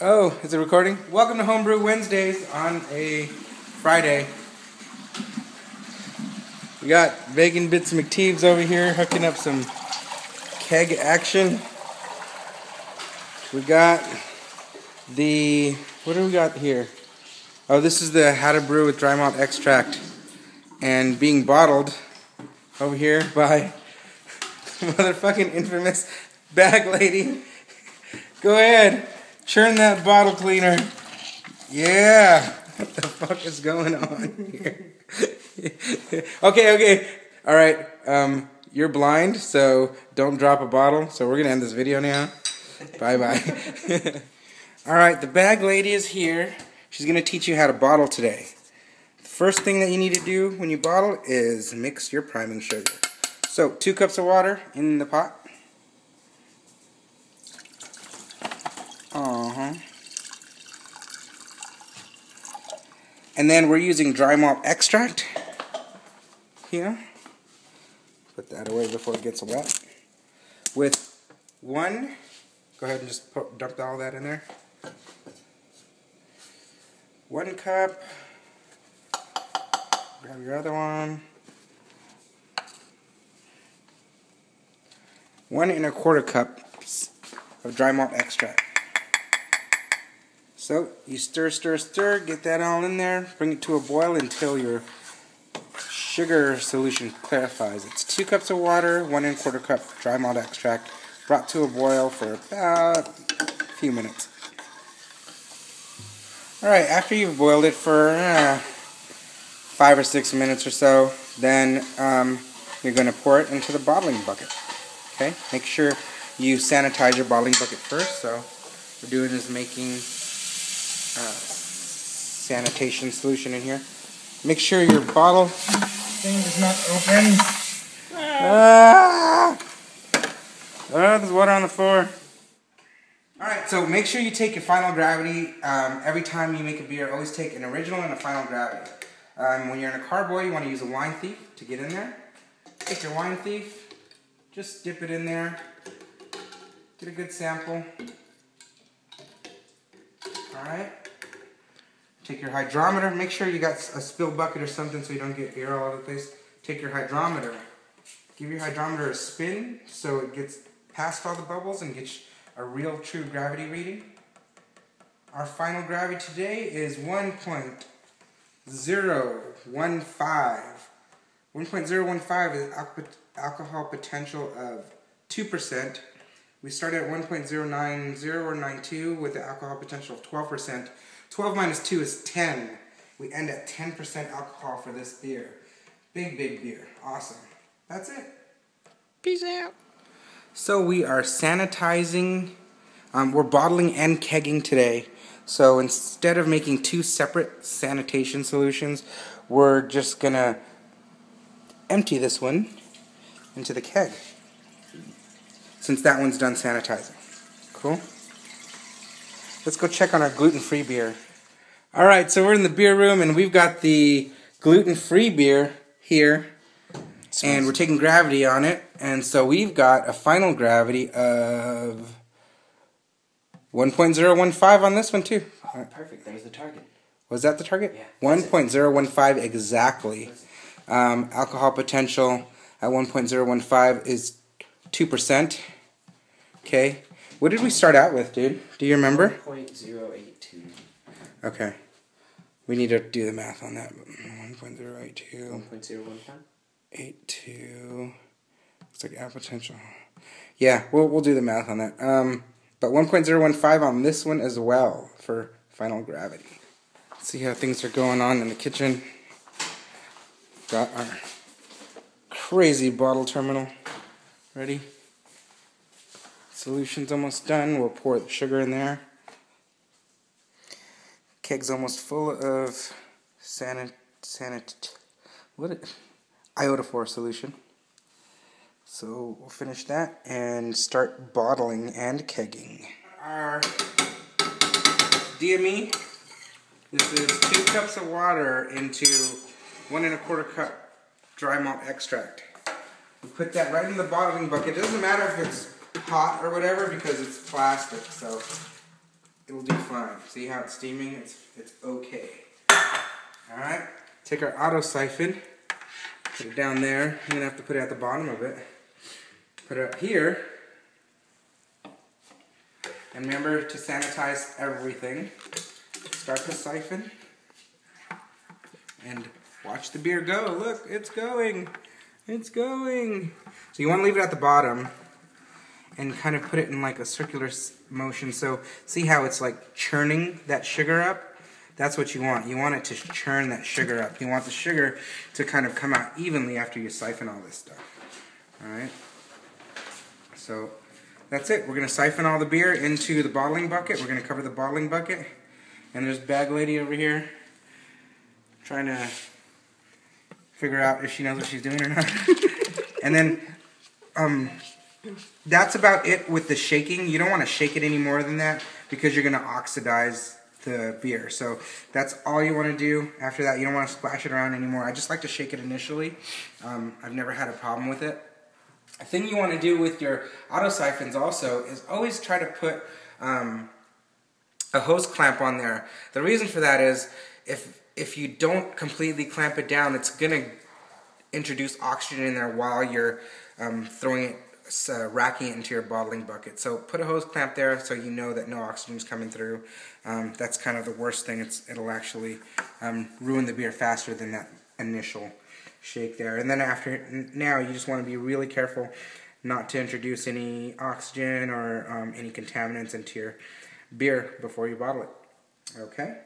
Oh, is it recording? Welcome to Homebrew Wednesdays on a Friday. We got Bacon Bits McTeeves over here hooking up some keg action. We got the, what do we got here? Oh, this is the how to brew with dry malt extract and being bottled over here by motherfucking infamous bag lady. Go ahead. Churn that bottle cleaner. Yeah. What the fuck is going on here? Okay. Alright. You're blind, so don't drop a bottle. So we're going to end this video now. Bye-bye. Alright, the bag lady is here. She's going to teach you how to bottle today. The first thing that you need to do when you bottle is mix your priming sugar. So, 2 cups of water in the pot. And then we're using dry malt extract here. Put that away before it gets wet. With one, go ahead and just dump all that in there. 1 cup. Grab your other one. 1 1/4 cups of dry malt extract. So, you stir, get that all in there, bring it to a boil until your sugar solution clarifies. It's 2 cups of water, 1 1/4 cup dry malt extract, brought to a boil for about a few minutes. Alright, after you've boiled it for 5 or 6 minutes or so, then you're going to pour it into the bottling bucket. Okay, make sure you sanitize your bottling bucket first. So, what we're doing is making sanitation solution in here. Make sure your bottle thing is not open. There's water on the floor. Alright, so make sure you take your final gravity. Every time you make a beer, always take an original and a final gravity. When you're in a carboy, you want to use a wine thief to get in there. Take your wine thief, just dip it in there, get a good sample. Alright. Take your hydrometer. Make sure you got a spill bucket or something so you don't get beer all over the place. Take your hydrometer. Give your hydrometer a spin so it gets past all the bubbles and gets a real true gravity reading. Our final gravity today is 1.015. 1.015 is alcohol potential of 2%. We started at 1.090 or 92 with the alcohol potential of 12%. 12 minus 2 is 10. We end at 10% alcohol for this beer. Big beer. Awesome. That's it. Peace out. So we are sanitizing. We're bottling and kegging today. So instead of making 2 separate sanitation solutions, we're just going to empty this one into the keg, since that one's done sanitizing. Cool? Let's go check on our gluten-free beer. Alright, so we're in the beer room and we've got the gluten-free beer here. And we're taking gravity on it. And so we've got a final gravity of 1.015 on this one too. Oh, perfect. That was the target. Was that the target? Yeah. 1.015 exactly. Alcohol potential at 1.015 is 2%. Okay. What did we start out with, dude? Do you remember? 1.082. Okay. We need to do the math on that. 1.082. 1.015? 82. Looks like alcohol potential. Yeah, we'll do the math on that. But 1.015 on this one as well for final gravity. Let's see how things are going on in the kitchen. Got our crazy bottle terminal ready. Solution's almost done. We'll pour the sugar in there. Keg's almost full of iodophor solution. So we'll finish that and start bottling and kegging. Our DME. This is 2 cups of water into 1 1/4 cup dry malt extract. We put that right in the bottling bucket. It doesn't matter if it's hot or whatever because it's plastic, so it'll do fine. See how it's steaming? It's okay. Alright, take our auto siphon, put it down there. I'm going to have to put it at the bottom of it. Put it up here. And remember to sanitize everything. Start the siphon. And watch the beer go. Look, it's going. It's going. So you want to leave it at the bottom and kind of put it in like a circular motion. So see how it's like churning that sugar up? That's what you want. You want it to churn that sugar up. You want the sugar to kind of come out evenly after you siphon all this stuff. Alright? So that's it. We're going to siphon all the beer into the bottling bucket. We're going to cover the bottling bucket. And there's bag lady over here trying to figure out if she knows what she's doing or not. And then that's about it with the shaking. You don't want to shake it any more than that because you're going to oxidize the beer. So that's all you want to do. After that, you don't want to splash it around anymore. I just like to shake it initially. I've never had a problem with it. A thing you want to do with your auto siphons also is always try to put a hose clamp on there. The reason for that is if you don't completely clamp it down, it's going to introduce oxygen in there while you're throwing it, racking it into your bottling bucket. So put a hose clamp there so you know that no oxygen is coming through. That's kind of the worst thing. It'll actually ruin the beer faster than that initial shake there. And then now you just want to be really careful not to introduce any oxygen or any contaminants into your beer before you bottle it. Okay?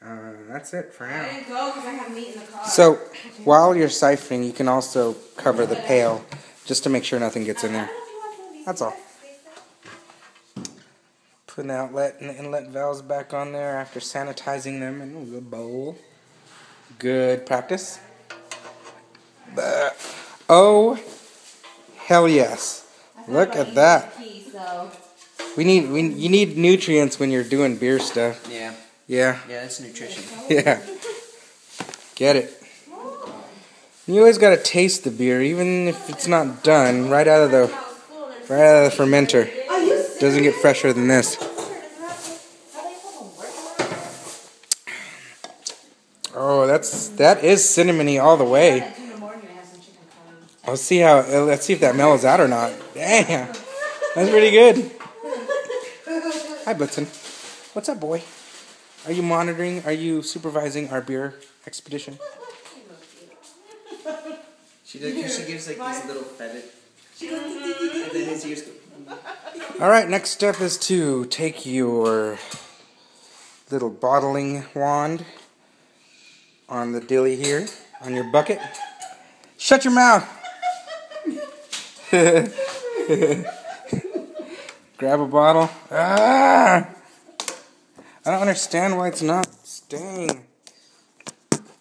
That's it for now. I didn't go because I have meat in the car. So while you're siphoning, you can also cover the pail just to make sure nothing gets in there. That's all. Put an outlet and the inlet valves back on there after sanitizing them in the bowl. Good practice. Oh, hell yes. Look at that. You need nutrients when you're doing beer stuff. Yeah. Yeah. Yeah, that's nutrition. Yeah. Get it. You always gotta taste the beer, even if it's not done, right out of the fermenter. Doesn't get fresher than this. Oh, that is cinnamony all the way. Let's see if that mellows out or not. Damn, that's pretty good. Hi, Blitzen. What's up, boy? Are you monitoring? Are you supervising our beer expedition? She gives like these little feathers. And then his ears go. Alright, next step is to take your little bottling wand on the dilly here, on your bucket. Shut your mouth! Grab a bottle. Ah! I don't understand why it's not staying.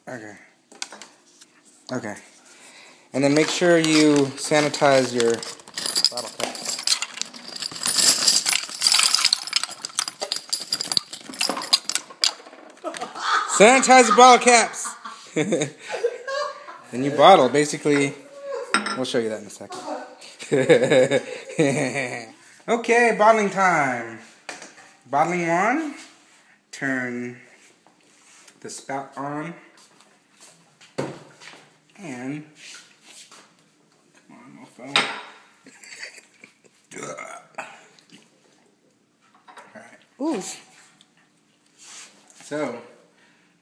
Okay. Okay. And then make sure you sanitize your bottle cap. Sanitize the bottle caps! Then you bottle, basically. We'll show you that in a second. Okay, bottling time. Bottling wand. Turn the spout on. And come on, no phone. Alright. Ooh. So,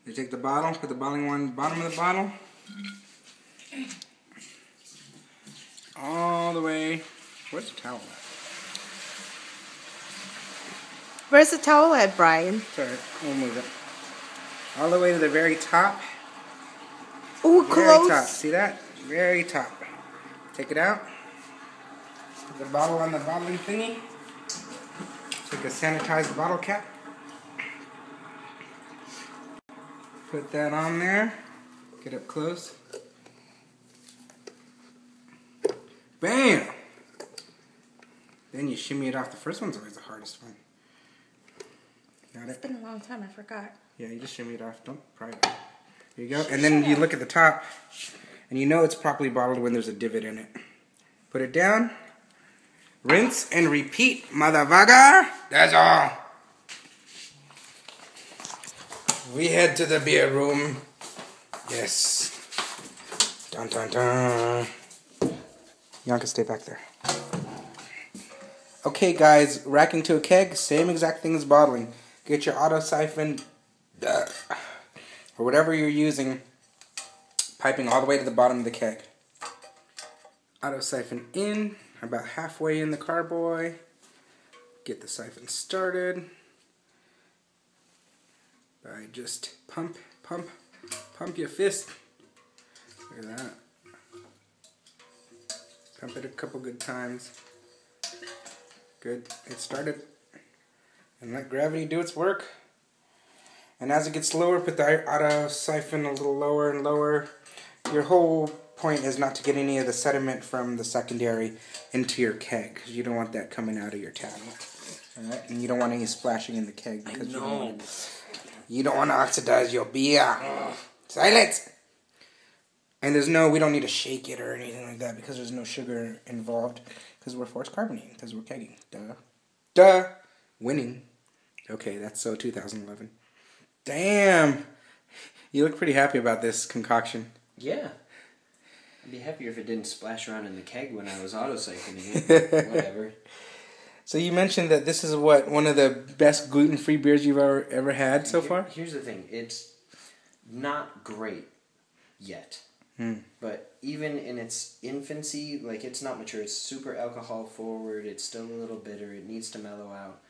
you take the bottle, put the bottling wand in the bottom of the bottle. All the way. Where's the towel at? Where's the towel at, Brian? It's alright, we'll move it. All the way to the very top. Ooh, Very close. top. See that? Very top. Take it out. Put the bottle on the bottling thingy. Take a sanitized bottle cap. Put that on there. Get up close. Bam! Then you shimmy it off. The first one's always the hardest one. Got it? It's been a long time, I forgot. Yeah, you just shimmy it off. Don't pry it off. There you go. And then you look at the top, and you know it's properly bottled when there's a divot in it. Put it down. Rinse and repeat, motherfucker. That's all. we head to the beer room. Yes. Dun dun dun. Yanka, stay back there. Okay, guys, racking to a keg, same exact thing as bottling. Get your auto siphon, or whatever you're using, piping all the way to the bottom of the keg. Auto siphon in, about halfway in the carboy. Get the siphon started by just pump your fist. Look at that. Pump it a couple good times. Good, it started. And let gravity do its work. And as it gets lower, put the auto siphon a little lower and lower. Your whole point is not to get any of the sediment from the secondary into your keg, because you don't want that coming out of your tap. Alright? And you don't want any splashing in the keg, because you don't want to oxidize your beer. Silence! And we don't need to shake it or anything like that, because there's no sugar involved, because we're forced carbonating, because we're kegging. Duh. Winning. Okay, that's so 2011. Damn! You look pretty happy about this concoction. Yeah. I'd be happier if it didn't splash around in the keg when I was auto-siphoning it. Whatever. So you mentioned that this is one of the best gluten-free beers you've ever had so far? Here's the thing. It's not great yet. But even in its infancy, like, it's not mature. It's super alcohol forward. It's still a little bitter. It needs to mellow out.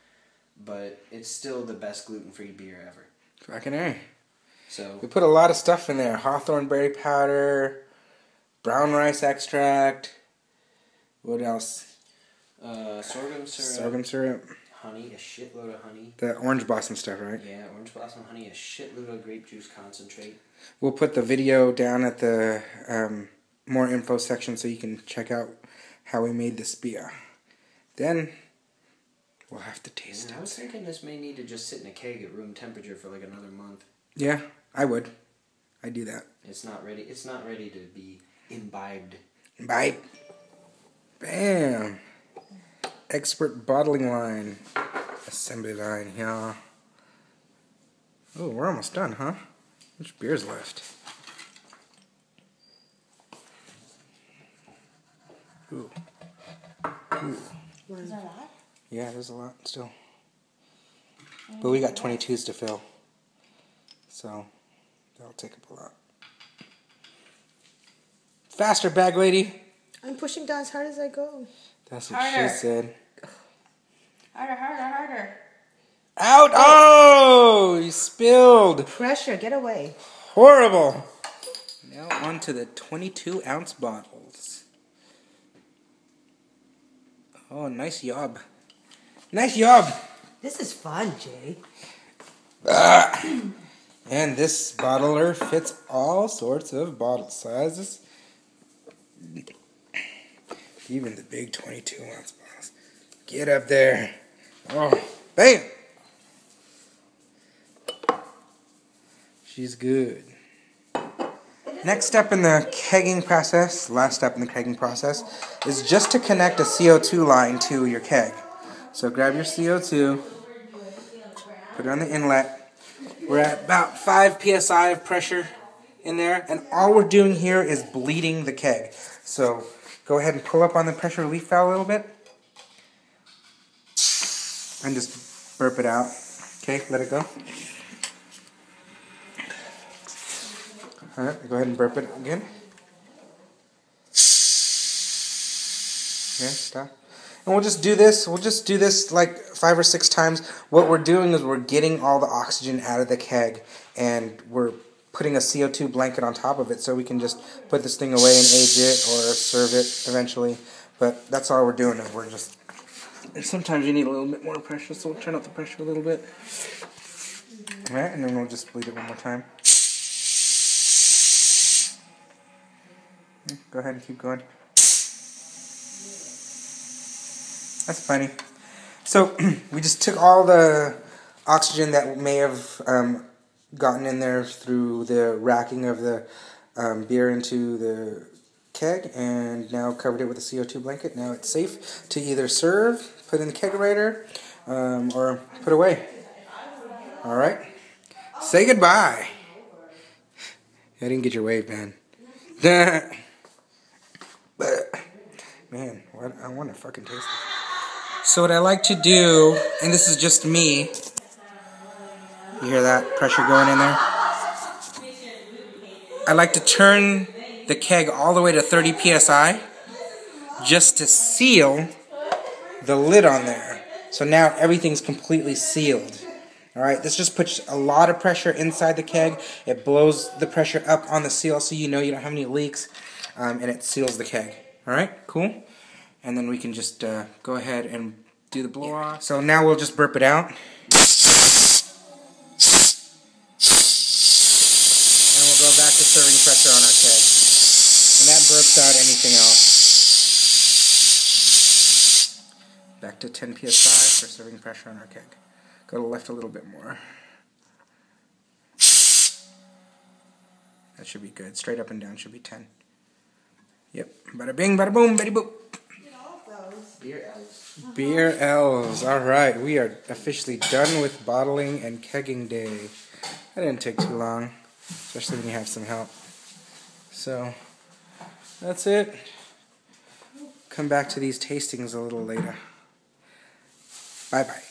But it's still the best gluten-free beer ever. Fucking A. So we put a lot of stuff in there. Hawthorn berry powder, brown rice extract. What else? Sorghum syrup. Sorghum syrup. Honey, a shitload of honey. The orange blossom stuff, right? Yeah, orange blossom honey, a shitload of grape juice concentrate. We'll put the video down at the more info section so you can check out how we made this beer. Then we'll have to taste it. I was thinking this may need to just sit in a keg at room temperature for like another month. Yeah, I would. I'd do that. It's not ready. It's not ready to be imbibed. Imbibe. Bam. Expert bottling line. Assembly line, yeah. Oh, we're almost done, huh? Which beer's left? Ooh. Is that a lot? Yeah, there's a lot still. But we got 22s to fill. So, that'll take up a lot. Faster, bag lady! I'm pushing down as hard as I go. That's what she said. Harder. Out! Oh! You spilled! Pressure, get away. Horrible! Now on to the 22-ounce bottles. Oh, nice job. Nice job! This is fun, Jay. And this bottler fits all sorts of bottle sizes. Even the big 22-ounce bottles. Get up there. Oh, bam! She's good. Next step in the kegging process, last step in the kegging process, is just to connect a CO2 line to your keg. So grab your CO2, put it on the inlet. We're at about 5 psi of pressure in there, and all we're doing here is bleeding the keg. So go ahead and pull up on the pressure relief valve a little bit, and just burp it out. Okay, let it go. Alright, go ahead and burp it again. Okay, stop. And we'll just do this like 5 or 6 times. What we're doing is we're getting all the oxygen out of the keg, and we're putting a CO2 blanket on top of it so we can just put this thing away and age it or serve it eventually. But that's all we're doing, is we're just... And sometimes you need a little bit more pressure, so we'll turn up the pressure a little bit. Alright, and then we'll just bleed it one more time. Go ahead and keep going. That's funny. So, we just took all the oxygen that may have gotten in there through the racking of the beer into the keg, and now covered it with a CO2 blanket. Now it's safe to either serve, put in the kegerator, or put away. Alright? Say goodbye. I didn't get your wave, man. Man, what? I want to fucking taste it. So what I like to do, and this is just me. You hear that pressure going in there? I like to turn the keg all the way to 30 psi just to seal the lid on there. So now everything's completely sealed. Alright, this just puts a lot of pressure inside the keg. It blows the pressure up on the seal so you know you don't have any leaks. And it seals the keg. Alright, cool. And then we can just go ahead and do the blow off. So now we'll just burp it out. And we'll go back to serving pressure on our keg. And that burps out anything else. Back to 10 psi for serving pressure on our keg. Go to the left a little bit more. That should be good. Straight up and down should be 10. Yep. Bada bing, bada boom, bitty boop. Beer elves. Beer elves. Alright, we are officially done with bottling and kegging day. That didn't take too long, especially when you have some help. So, that's it. Come back to these tastings a little later. Bye-bye.